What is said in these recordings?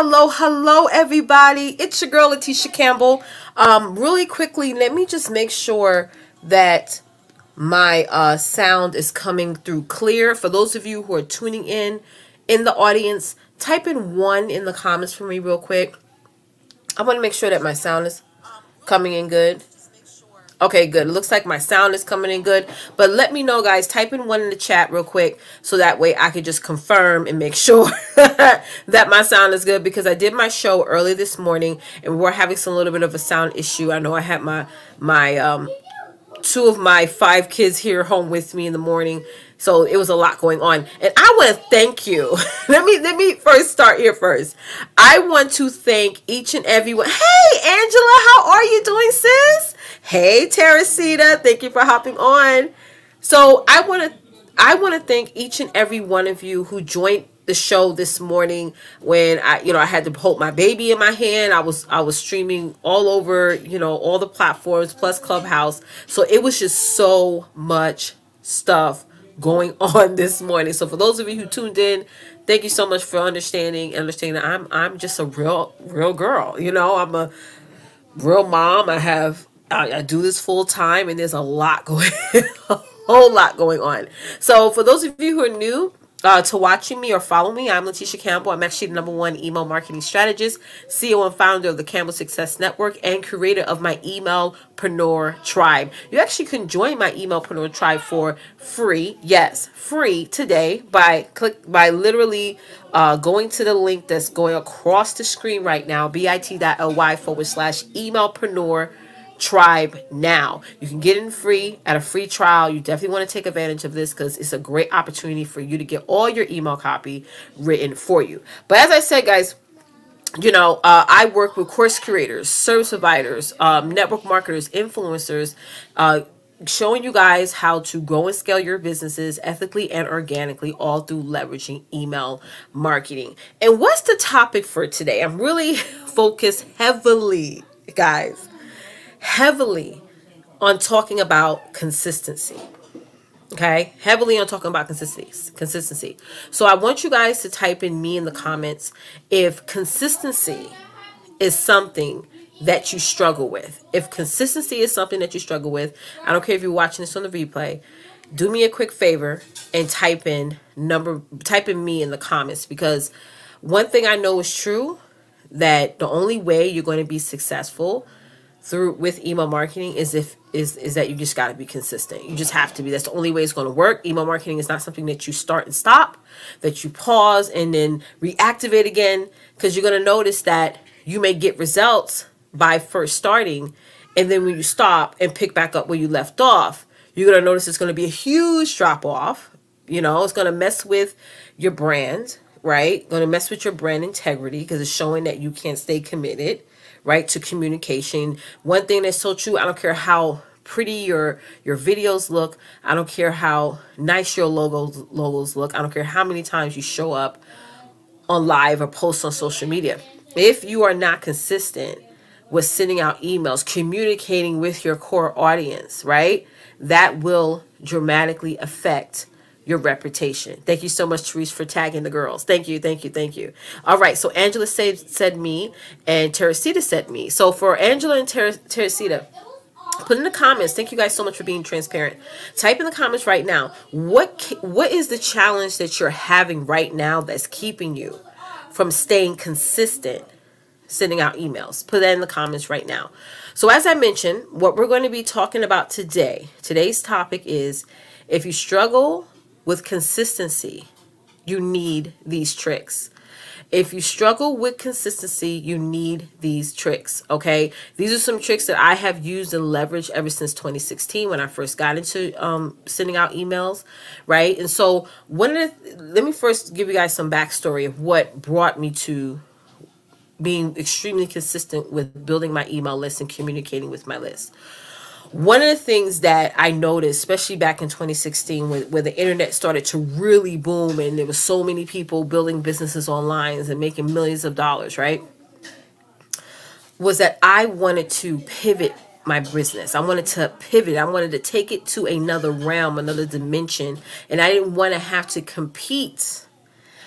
Hello, everybody. It's your girl, Leticia Campbell. Really quickly, let me just make sure that my sound is coming through clear. For those of you who are tuning in the audience, type in 1 in the comments for me real quick. I want to make sure that my sound is coming in good. Okay, good. It looks like my sound is coming in good. But let me know, guys. Type in 1 in the chat real quick so that way I can just confirm and make sure that my sound is good, because I did my show early this morning and we're having some little bit of a sound issue. I know I had my 2 of my 5 kids here home with me in the morning, so it was a lot going on. And I want to thank you. let me first start here first. I want to thank each and every one. Hey, Angela, how are you doing, sis? Hey, Teresita, thank you for hopping on. So I want to thank each and every one of you who joined the show this morning when I had to hold my baby in my hand. I was streaming all over, all the platforms plus Clubhouse. So it was just so much stuff going on this morning. So for those of you who tuned in, thank you so much for understanding that I'm just a real girl. I'm a real mom. I do this full time, and there's a lot going a whole lot going on. So for those of you who are new to watching me or follow me, I'm Leticia Campbell. I'm actually the #1 email marketing strategist, CEO and founder of the Campbell Success Network, and creator of my Emailpreneur Tribe. You actually can join my Emailpreneur Tribe for free. Yes, free today by literally going to the link that's going across the screen right now, bit.ly/emailpreneur Tribe now. You can get in free at a free trial. You definitely want to take advantage of this because it's a great opportunity for you to get all your email copy written for you. But as I said, guys, I work with course creators, service providers, network marketers, influencers, showing you guys how to grow and scale your businesses ethically and organically, all through leveraging email marketing. And what's the topic for today? I'm really focused heavily, guys, on talking about consistency. Okay, heavily on talking about consistency. So I want you guys to type in me in the comments if consistency is something that you struggle with. If consistency is something that you struggle with, I don't care if you're watching this on the replay, do me a quick favor and type in me in the comments, because one thing I know is true, that the only way you're going to be successful with email marketing is that you just got to be consistent. You just have to be. That's the only way it's going to work. Email marketing is not something that you start and stop, that you pause and then reactivate again, because you're going to notice that you may get results by first starting, and then when you stop and pick back up where you left off, you're going to notice it's going to be a huge drop off. It's going to mess with your brand, right? Going to mess with your brand integrity, because it's showing that you can't stay committed, right, to communication. One thing that's so true, I don't care how pretty your videos look, I don't care how nice your logos look, I don't care how many times you show up on live or post on social media. If you are not consistent with sending out emails, communicating with your core audience, right, that will dramatically affect your reputation. Thank you so much, Therese, for tagging the girls. Thank you. All right, so Angela said me, and Teresita said me. So for Angela and Teresita, put in the comments. Thank you guys so much for being transparent. Type in the comments right now. What is the challenge that you're having right now that's keeping you from staying consistent sending out emails? Put that in the comments right now. So as I mentioned, what we're going to be talking about today's topic is, if you struggle with consistency, you need these tricks. If you struggle with consistency, you need these tricks, okay? These are some tricks that I have used and leveraged ever since 2016 when I first got into sending out emails, right? And so let me first give you guys some backstory of what brought me to being extremely consistent with building my email list and communicating with my list. One of the things that I noticed, especially back in 2016, where the internet started to really boom and there was so many people building businesses online and making millions of dollars, right, was that I wanted to pivot my business. I wanted to pivot. I wanted to take it to another realm, another dimension, and I didn't want to have to compete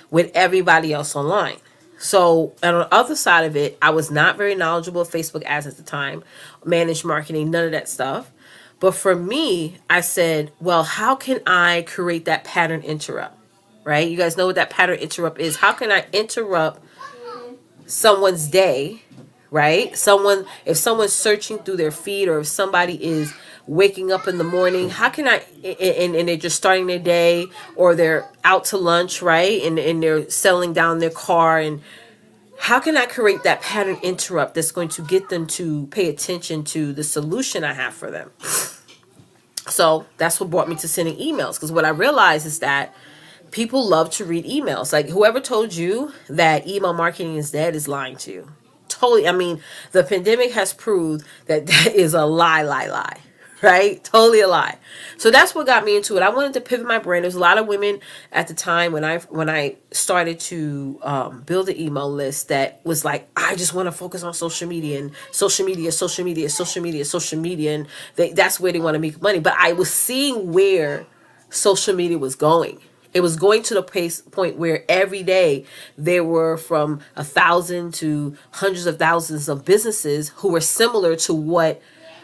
with everybody else online. So, and on the other side of it, I was not very knowledgeable of Facebook ads at the time, managed marketing, none of that stuff. But for me, I said, well, how can I create that pattern interrupt? Right? You guys know what that pattern interrupt is. How can I interrupt someone's day, right? If someone's searching through their feed, or if somebody is waking up in the morning, how can I, and they're just starting their day, or they're out to lunch, right? And they're settling down their car, and how can I create that pattern interrupt that's going to get them to pay attention to the solution I have for them? So that's what brought me to sending emails, because what I realized is that people love to read emails. Like, whoever told you that email marketing is dead is lying to you. Totally. I mean, the pandemic has proved that that is a lie, right? Totally a lie. So that's what got me into it. I wanted to pivot my brand. There's a lot of women at the time when I started to build an email list that was like, I just want to focus on social media, and social media, and that's where they want to make money. But I was seeing where social media was going. It was going to the point where every day there were from 1,000 to hundreds of thousands of businesses who were similar to what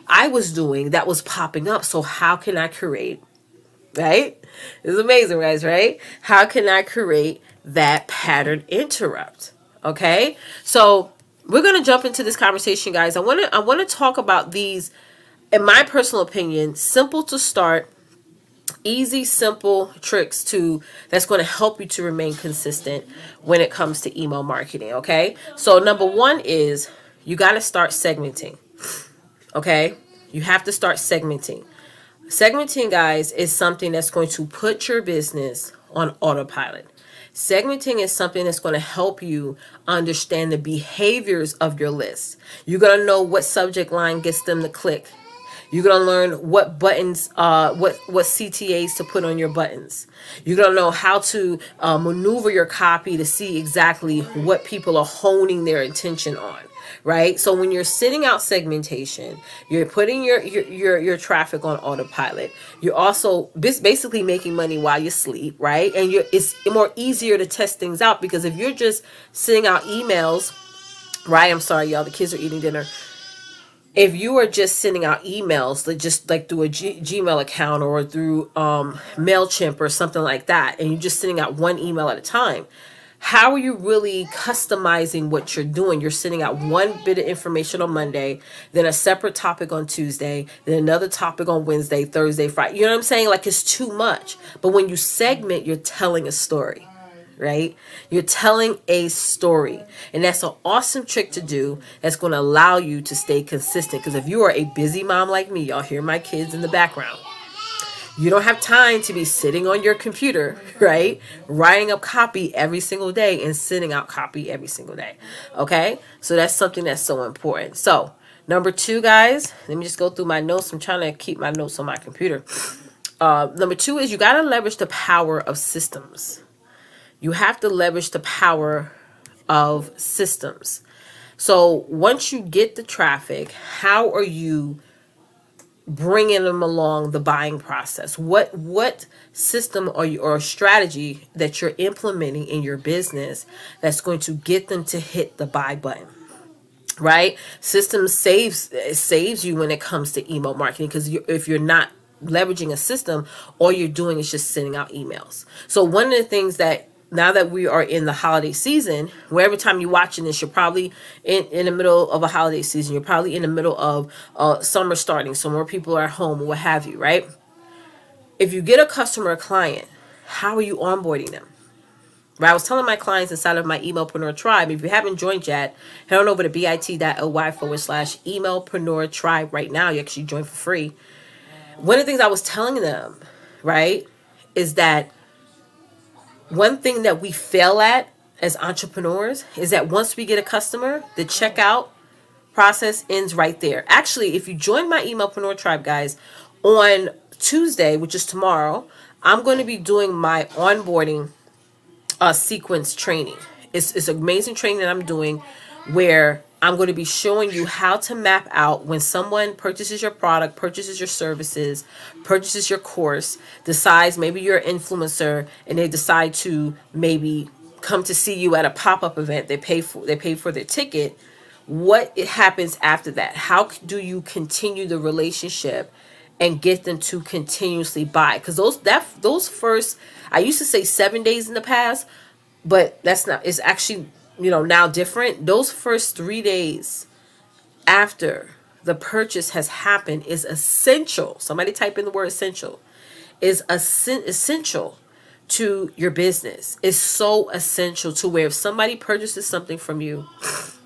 I was doing that was popping up. So how can I create, right? It's amazing, guys, right? How can I create that pattern interrupt? Okay. So we're going to jump into this conversation, guys. I want to talk about these, in my personal opinion, simple to start, easy, simple tricks that's going to help you to remain consistent when it comes to email marketing. Okay. So number one is you got to start segmenting. Okay. You have to start segmenting. Segmenting, guys, is something that's going to put your business on autopilot. Segmenting is something that's going to help you understand the behaviors of your list. You're going to know what subject line gets them to click. You're going to learn what buttons, what CTAs to put on your buttons. You're going to know how to maneuver your copy to see exactly what people are honing their attention on, right? So when you're sitting out segmentation, you're putting your traffic on autopilot. You're also basically making money while you sleep, right? And it's more easier to test things out, because if you're just sending out emails, right? I'm sorry, y'all, the kids are eating dinner. If you are just sending out emails, just like through a Gmail account or through MailChimp or something like that, and you're just sending out one email at a time, how are you really customizing what you're doing? You're sending out one bit of information on Monday, then a separate topic on Tuesday, then another topic on Wednesday, Thursday, Friday. You know what I'm saying? Like, it's too much. But when you segment, you're telling a story. Right? You're telling a story. And that's an awesome trick to do that's going to allow you to stay consistent. Because if you are a busy mom like me, y'all hear my kids in the background, you don't have time to be sitting on your computer, right? Writing up copy every single day and sending out copy every single day. Okay? So that's something that's so important. So number two, guys, let me just go through my notes. I'm trying to keep my notes on my computer. Number two is you got to leverage the power of systems. You have to leverage the power of systems. So once you get the traffic, how are you bringing them along the buying process? What system or strategy that you're implementing in your business that's going to get them to hit the buy button? Right? Systems saves you when it comes to email marketing, because if you're not leveraging a system, all you're doing is just sending out emails. So one of the things that, now that we are in the holiday season, where every time you're watching this, you're probably in the middle of a holiday season. You're probably in the middle of summer starting, so more people are at home or what have you, right? If you get a customer or client, how are you onboarding them? Right? I was telling my clients inside of my Emailpreneur Tribe, if you haven't joined yet, head on over to bit.ly/Emailpreneur Tribe right now. You actually join for free. One of the things I was telling them, right, is that one thing that we fail at as entrepreneurs is that once we get a customer, the checkout process ends right there. Actually, if you join my Emailpreneur Tribe, guys, on Tuesday, which is tomorrow, I'm going to be doing my onboarding sequence training. It's amazing training that I'm doing, where I'm going to be showing you how to map out when someone purchases your product, purchases your services, purchases your course, decides maybe you're an influencer and they decide to maybe come to see you at a pop-up event, they pay for their ticket. What happens after that? How do you continue the relationship and get them to continuously buy? Because those first, I used to say 7 days in the past, but that's not, it's actually, now different. Those first 3 days after the purchase has happened is essential. Somebody type in the word essential. Is essential to your business. It's so essential to where if somebody purchases something from you,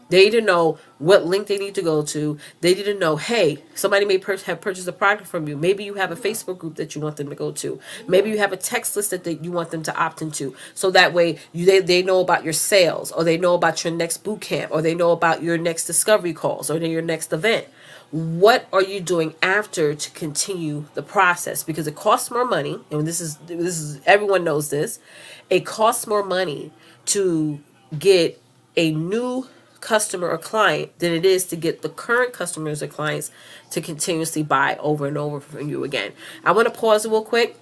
they need to know what link they need to go to. They need to know, hey, somebody may have purchased a product from you. Maybe you have a Facebook group that you want them to go to. Maybe you have a text list that you want them to opt into. So that way they know about your sales, or they know about your next boot camp, or they know about your next discovery calls, or your next event. What are you doing after to continue the process? Because it costs more money, and this is everyone knows this. It costs more money to get a new customer or client than it is to get the current customers or clients to continuously buy over and over from you again. I want to pause real quick.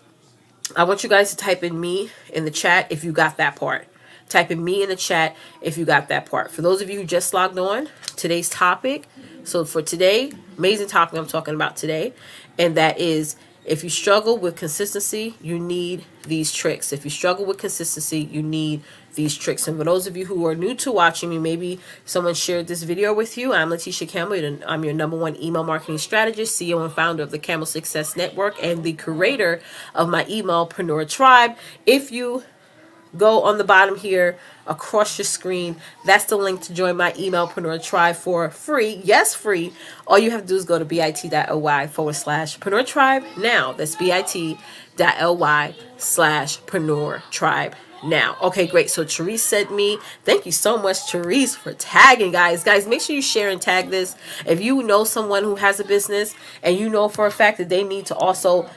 I want you guys to type in me in the chat if you got that part. Type in me in the chat if you got that part. For those of you who just logged on, today's topic. So for today, amazing topic I'm talking about today, and that is, if you struggle with consistency, you need these tricks. If you struggle with consistency, you need these tricks. And for those of you who are new to watching me, maybe someone shared this video with you. I'm Leticia Campbell, and I'm your #1 email marketing strategist, CEO and founder of the Camel Success Network, and the creator of my Emailpreneur Tribe. If you go on the bottom here across your screen, that's the link to join my Emailpreneur Tribe for free. Yes, free. All you have to do is go to bit.ly/Preneur Tribe now. That's bit.ly/Preneur Tribe now. Okay, great. So Therese sent me, thank you so much, Therese, for tagging, guys. Guys, make sure you share and tag this. If you know someone who has a business and you know for a fact that they need to also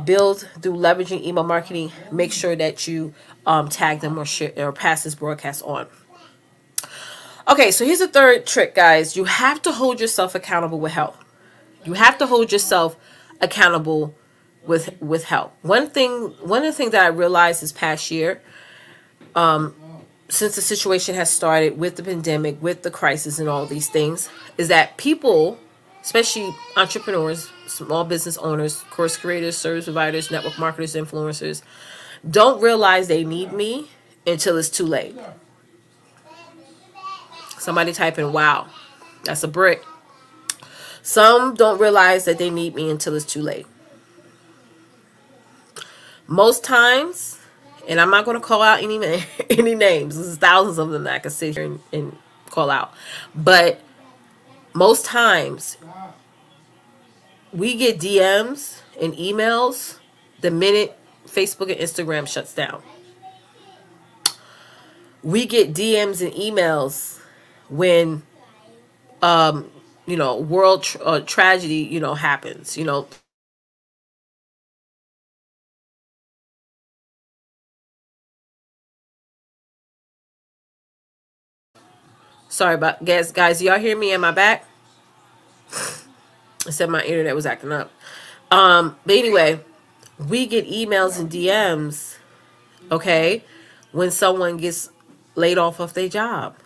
build through leveraging email marketing, make sure that you tag them or share or pass this broadcast on. Okay, so here's a third trick, guys. You have to hold yourself accountable with help. You have to hold yourself accountable with help. One of the things that I realized this past year, since the situation has started with the pandemic, with the crisis and all these things, is that people, especially entrepreneurs, small business owners, course creators, service providers, network marketers, influencers, don't realize they need me until it's too late. Somebody type in, wow, that's a brick. Some don't realize that they need me until it's too late. Most times, and I'm not going to call out any names. There's thousands of them that I can sit here and call out. But most times, we get DMs and emails the minute Facebook and Instagram shuts down. We get DMs and emails when, world tragedy, happens, Sorry about guys. Y'all hear me? Am I back? I said my internet was acting up. But anyway, we get emails and DMs, okay, when someone gets laid off of their job.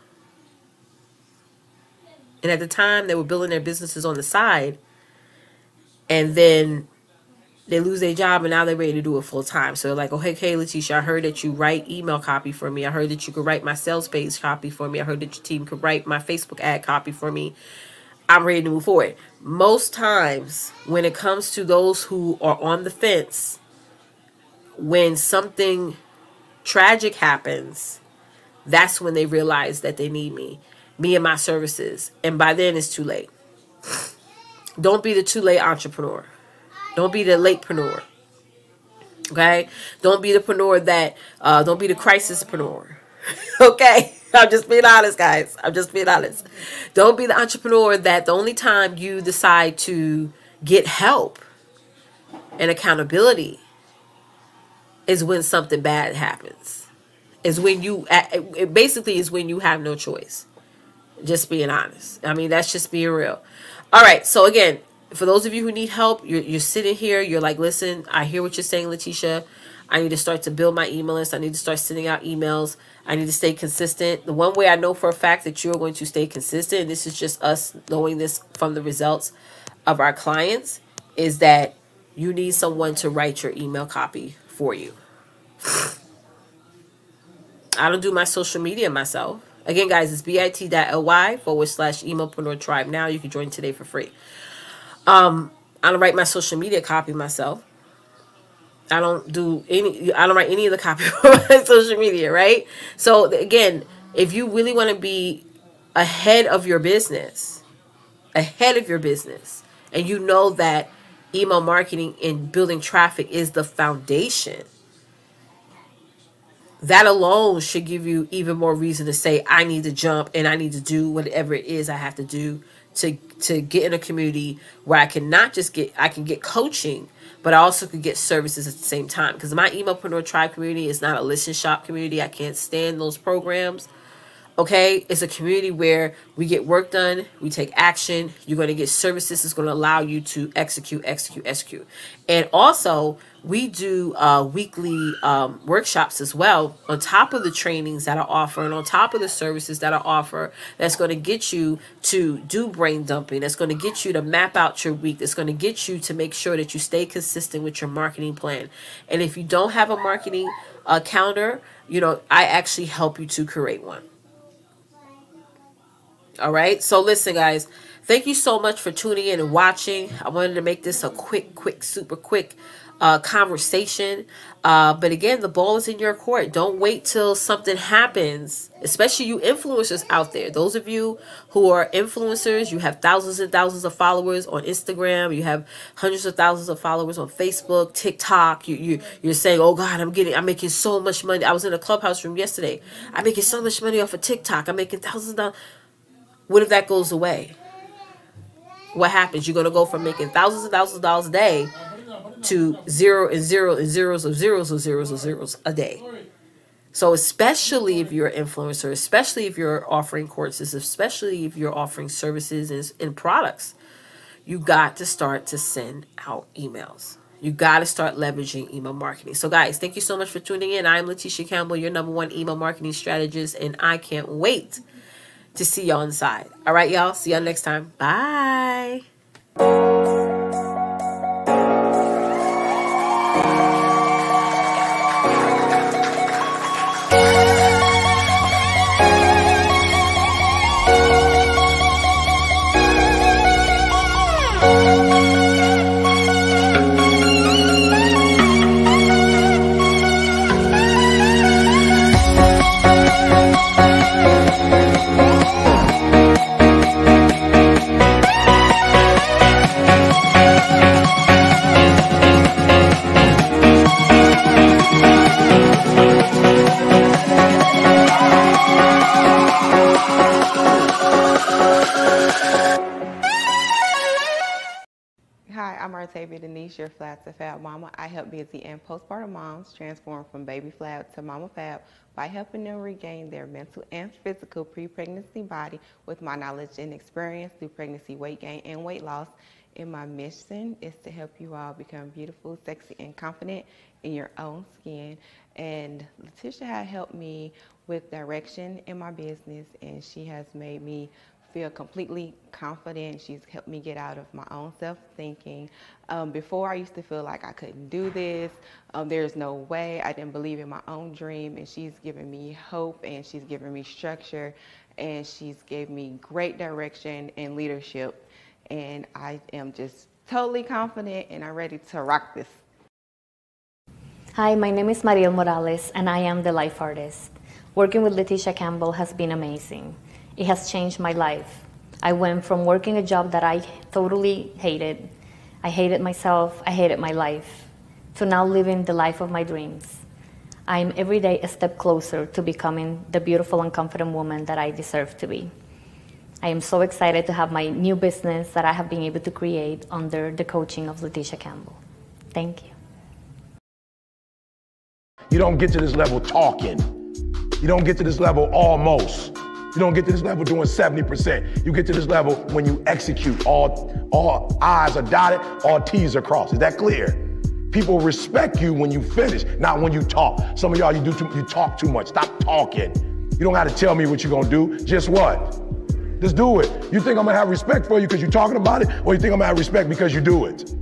And at the time, they were building their businesses on the side, and then they lose their job, and now they're ready to do it full time. So they're like, oh, hey, Leticia, I heard that you write email copy for me. I heard that you could write my sales page copy for me. I heard that your team could write my Facebook ad copy for me. I'm ready to move forward. Most times, when it comes to those who are on the fence, when something tragic happens, that's when they realize that they need me and my services. And by then, it's too late. Don't be the too late entrepreneur. Don't be the latepreneur. Okay? Don't be the preneur that, don't be the crisispreneur. Okay? I'm just being honest, guys. I'm just being honest. Don't be the entrepreneur that the only time you decide to get help and accountability is when something bad happens. Is when it basically is when you have no choice. Just being honest. I mean, that's just being real. All right. So again, for those of you who need help, you're sitting here, you're like, listen, I hear what you're saying, Leticia. I need to start to build my email list. I need to start sending out emails. I need to stay consistent. The one way I know for a fact that you're going to stay consistent, and this is just us knowing this from the results of our clients, is that you need someone to write your email copy for you. I don't do my social media myself. Again, guys, it's bit.ly/emailpreneur tribe. Now you can join today for free. I don't write my social media copy myself. I don't write any of the copy for my social media, right? So again, if you really want to be ahead of your business, and you know that email marketing and building traffic is the foundation, that alone should give you even more reason to say, I need to jump and I need to do whatever it is I have to do to get in a community where I can not just I can get coaching, but I also could get services at the same time. Because my Emailpreneur Tribe community is not a listen shop community. I can't stand those programs. Okay, it's a community where we get work done, we take action, you're going to get services that's going to allow you to execute. And also, we do weekly workshops as well, on top of the trainings that are offered, and on top of the services that are offered, that's going to get you to do brain dumping, that's going to get you to map out your week, that's going to get you to make sure that you stay consistent with your marketing plan. And if you don't have a marketing calendar, I actually help you to create one. All right. So listen, guys, thank you so much for tuning in and watching. I wanted to make this a super quick conversation. But again, the ball is in your court. Don't wait till something happens, especially you influencers out there. Those of you who are influencers, you have thousands and thousands of followers on Instagram. You have hundreds of thousands of followers on Facebook, TikTok. You're saying, oh God, I'm making so much money. I was in a Clubhouse room yesterday. I'm making so much money off of TikTok. I'm making thousands of dollars. What if that goes away? What happens? You're going to go from making thousands and thousands of dollars a day to zero and zeros of zeros a day. So especially if you're an influencer, especially if you're offering courses, especially if you're offering services and products, you got to start to send out emails. You got to start leveraging email marketing. So guys, thank you so much for tuning in. I'm Leticia Campbell, your #1 email marketing strategist, and I can't wait to see y'all inside. All right, y'all. See y'all next time. Bye. Your Flab to Fab Mama. I help busy and postpartum moms transform from baby flab to mama fab by helping them regain their mental and physical pre-pregnancy body with my knowledge and experience through pregnancy weight gain and weight loss. And my mission is to help you all become beautiful, sexy, and confident in your own skin. And Leticia had helped me with direction in my business, and she has made me feel completely confident. She's helped me get out of my own self-thinking. Before, I used to feel like I couldn't do this. There's no way. I didn't believe in my own dream, and she's given me hope, and she's given me structure, and she's gave me great direction and leadership. And I am just totally confident, and I'm ready to rock this. Hi, my name is Mariel Morales, and I am the life artist. Working with Leticia Campbell has been amazing. It has changed my life. I went from working a job that I totally hated. I hated myself, I hated my life, to now living the life of my dreams. I am every day a step closer to becoming the beautiful and confident woman that I deserve to be. I am so excited to have my new business that I have been able to create under the coaching of Leticia Campbell. Thank you. You don't get to this level talking. You don't get to this level almost. You don't get to this level doing 70%. You get to this level when you execute. All I's are dotted, all T's are crossed. Is that clear? People respect you when you finish, not when you talk. Some of y'all, you talk too much. Stop talking. You don't have to tell me what you're gonna do. Just what? Just do it. You think I'm gonna have respect for you because you're talking about it, or you think I'm gonna have respect because you do it?